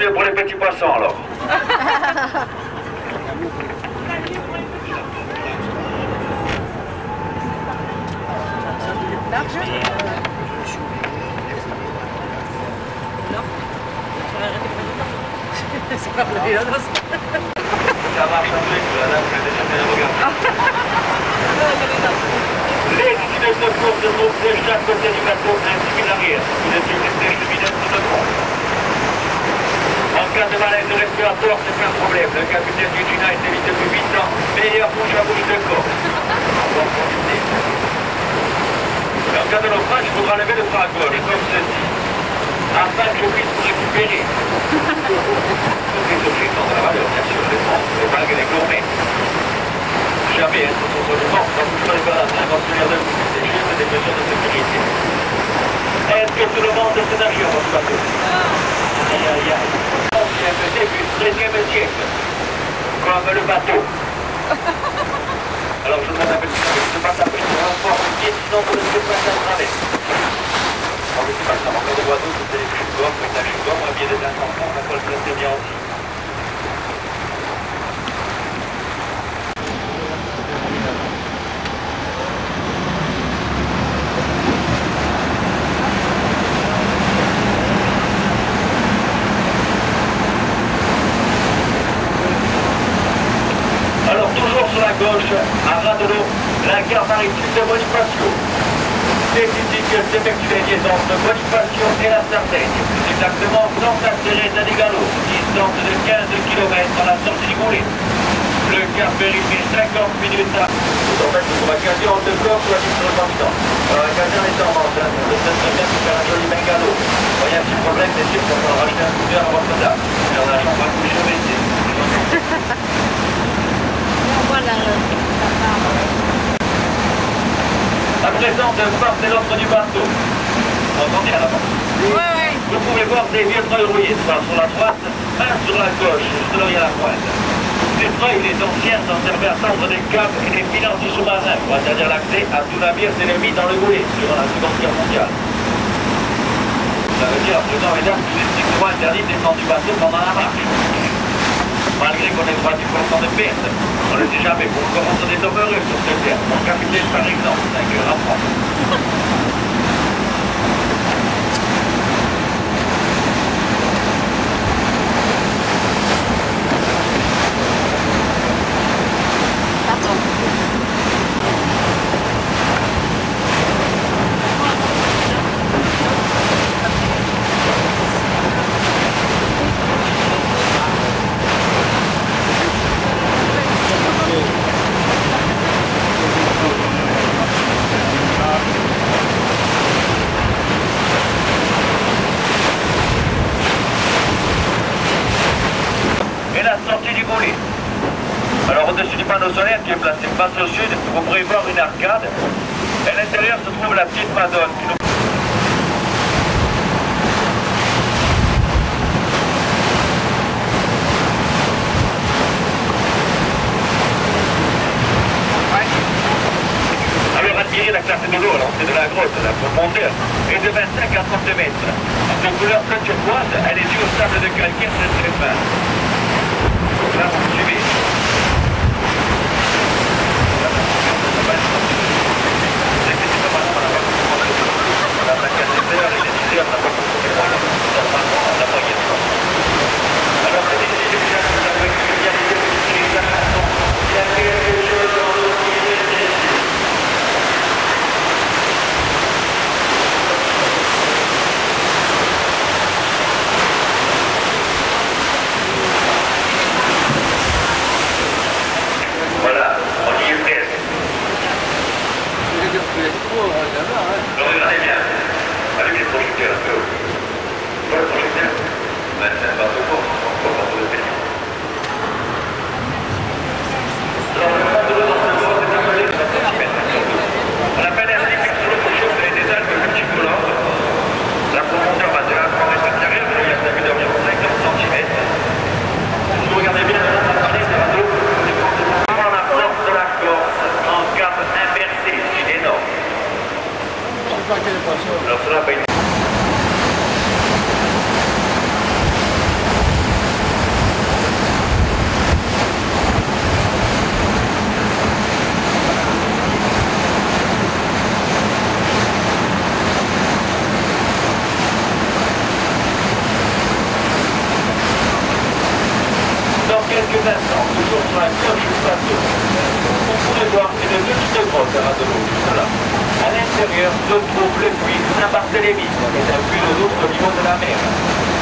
Désolé pour les petits poissons alors. C'est pas pour les autres. Ça marche un truc, là, vous l'avez déjà fait regarder. Les unités de secours se trouvent de chaque côté du bateau ainsi que l'arrière. Vous êtes une flèche de vitesse de secours. En cas de malaise respiratoire, c'est pas un problème. Le capitaine du Gina est évité depuis 8 ans, meilleur bouche à bouche de corps. En cas de naufrage, il faudra lever le bras à gauche, comme ceci, afin que je puisse vous récupérer. Les objets sont de la valeur, bien sûr, les ponts, les vagues et les gourmets. Jamais être sur le port, quand vous serez pas là, quand vous de vous, c'est juste des mesures de sécurité. Est-ce que tout le monde se nage dans votre bateau? Aïe, aïe, aïe. 11e début, 13e siècle. Comme le bateau. Alors je demande un petit peu de pas taper sur un fort pied, sinon vous ne pouvez pas à travers. Alors je ne sais pas ça, en cas de oiseau, c'est les chutes-gorges, mais la chute-gorge, un billet de 500 francs, ça colle très bien aussi. Alors toujours sur la gauche, à ras de l'eau, la gare maritime de Bonifacio. C'est ici que s'effectuent les liaisons de Bonifacio et la Sardaigne. Plus exactement, Santa Teresa di Gallo, distance de 15 km à la sortie du Goulet. Le Cap Ferry met 50 minutes à... C'est en fait une occasion de corps sur la ligne de Constance. Alors l'occasion est en vente, de cette très bien pour faire un joli bungalow. Voyez un petit problème, c'est sûr qu'on va racheter un scooter à votre dame. Mais on a la chambre à coucher, mais c'est... À présent, de part et l'autre du bateau. Vous entendez à l'avant? Ouais. Vous pouvez voir des vieux treuils rouillés, un sur la droite, un sur la gauche, juste là il y a la pointe. Ces treuils, les anciens, s'en servaient à tendre des câbles et des pilotes du sous-marin, c'est-à-dire l'accès à tout navire ennemi dans le Goulet, durant la Seconde Guerre mondiale. Ça veut dire à présent, mesdames, qu'il est strictement interdit de descendre du bateau pendant la marche. Malgré qu'on ait le droit du pourcent de perte, on ne le sait jamais. Pour commencer des hommes heureux sur cette terre. Mon capitaine, par exemple, c'est un cœur à prendre. Et la sortie du Goulet. Alors au-dessus du panneau solaire qui est placé face au sud, vous pourrez voir une arcade. Et à l'intérieur se trouve la petite Madone qui nous... Alors admirez la clarté de l'eau, l'entrée de la grotte, la profondeur est de 25 à 30 mètres. De couleur très turquoise, elle est due au sable de calcaire très fin. Là, vous me suivez. Voilà, on y est presque. Regardez bien, allumez le projecteur un peu. Et maintenant, toujours sur la cloche du plateau, on pourrait voir une petite grotte à ras de l'eau, juste là. À l'intérieur se trouve le puits Saint-Barthélemy, qui est un puits de l'autre niveau de la mer.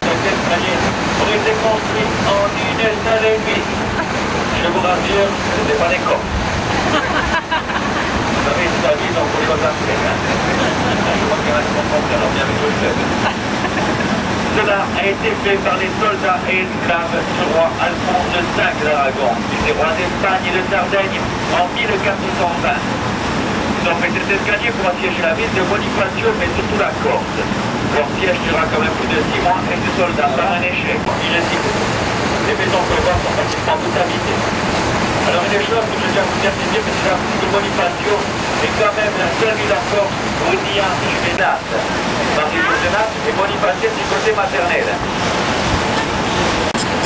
Cette manière ont été construits en une seule nuit. Je vous rassure, ce n'est pas des corps. Vous savez, c'est la vie, donc on les va faire. Je crois qu'il y en a qui vont comprendre bien avec le club. Cela a été fait par les soldats et esclaves du roi Alphonse V d'Aragon, qui était roi d'Espagne et de Sardaigne en 1420. Ils ont fait cet escalier pour assiéger la ville de Bonifacio, mais surtout la Corse. Leur siège durera quand même plus de 6 mois et ces soldats, par un échec, irrésistibles. Les maisons que voir sont pratiquement toutes habitées. Alors une des choses que je tiens à vous dire, c'est que c'est la ville de Bonifacio est quand même la seule ville en Corse où il y a un juvénat. Marie Juvénat et Bonifacio du côté maternel.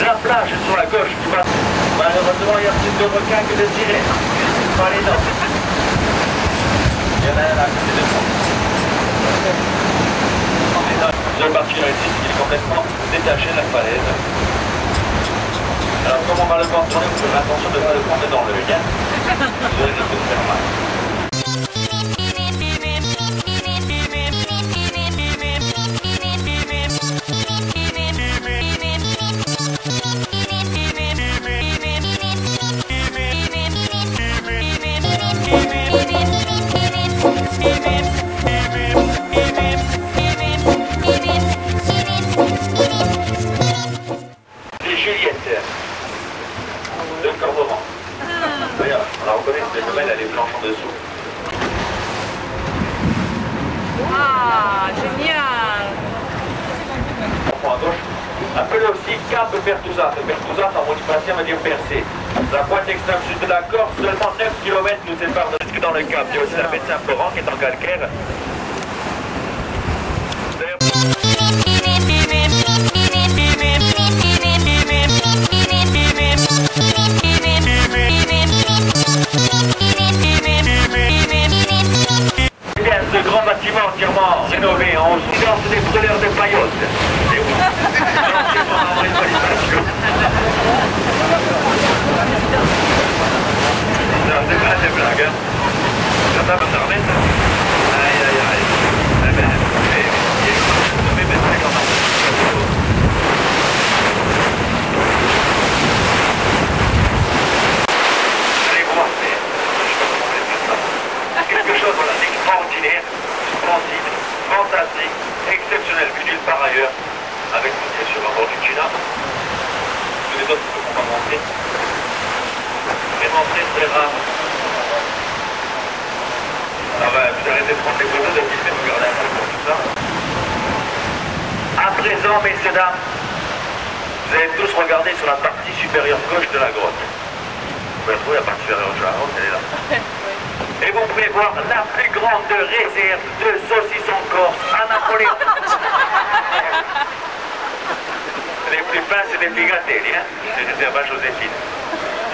La plage sur la gauche du bateau. Malheureusement, il y a plus de requins que de sirènes. Pas les noms. Il y en a un à côté de moi. Le particularité, c'est qu'il est complètement détaché de la falaise. Alors, comme on va le contourner, vous ferez attention de ne pas le prendre dans le lien. Vous allez vous faire mal. Elle est blanche en dessous. Ah, génial. À gauche. Appelé aussi Cap Pertusat. Pertusat en Bonifacio veut dire percé. La pointe extrême sud de la Corse, seulement 9 km nous séparent de dans le Cap. Il y a aussi la baie de Saint-Florent qui est en calcaire. De grands bâtiments entièrement rénovés en silence des brûleurs de paillotes. C'est oui. C'est vraiment une Bonifacio. Non, c'est pas des blagues, hein. Ça va me remettre. Aïe, aïe, aïe. Eh ben, je vais mettre ça quand même. Allez voir, je sais pas comment on appelle ça. Quelque chose, voilà, d'extraordinaire, splendide, fantastique, exceptionnel, vu nulle part ailleurs, avec une pièce sur un bord du China. Tous les autres qu'on va monter. Vraiment très très rare. Alors vous arrêtez de prendre des photos, de filmer, de regarder un peu pour tout ça. À présent, messieurs, dames, vous allez tous regarder sur la partie supérieure gauche de la grotte. Vous pouvez trouver la partie supérieure gauche de la grotte, elle est là. Et vous pouvez voir la plus grande réserve de saucissons corse à Napoléon. Les plus fins, c'est des figatelli, hein. C'est des réserves à Joséphine.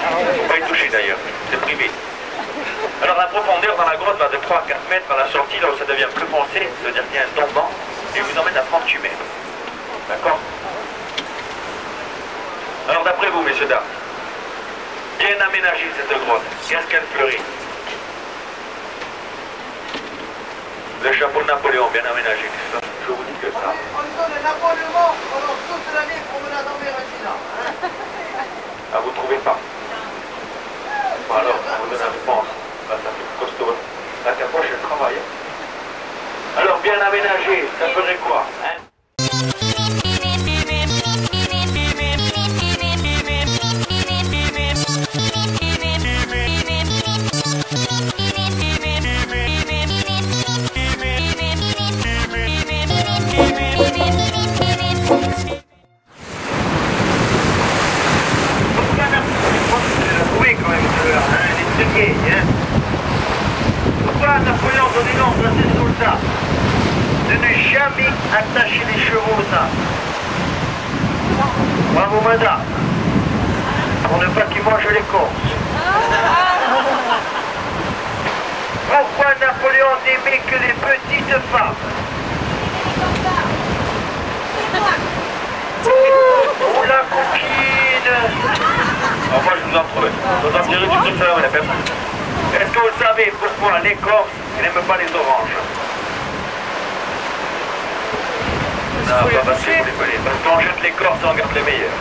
Il ne faut pas y toucher d'ailleurs, c'est privé. Alors la profondeur dans la grotte va de 3 à 4 mètres à la sortie, là où ça devient plus foncé, ça veut dire qu'il y a un tombant, et vous emmène à 38 mètres. D'accord? Alors d'après vous, messieurs, dames, bien aménagée cette grotte, qu'est-ce qu'elle fleurit? Le chapeau de Napoléon, bien aménagé, je vous dis que ça. On donne Napoléon pendant toute l'année pour me la nommer Regina. Ah, vous trouvez pas? Alors, on vous donne un pense. Là, ça fait costaud. La capoche, elle travaille. Alors, bien aménagé, ça ferait quoi, hein? Pourquoi Napoléon donnait l'ordre à ses soldats de ne jamais attacher les chevaux aux arbres? Bravo madame, pour ne pas qu'ils mangent les corses. Pourquoi Napoléon n'aimait que les petites femmes? Ouh, la coquine. Oh, Est-ce que vous savez pourquoi les Corses n'aiment pas les oranges? Non, pas parce que vous les connaissez. Parce qu'on jette les Corses et on garde les meilleurs.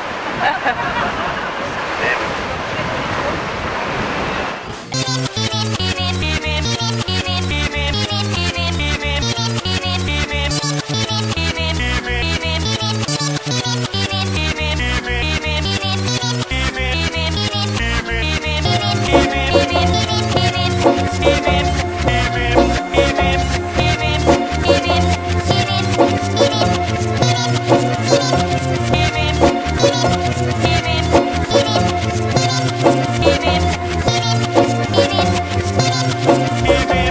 Beep, beep.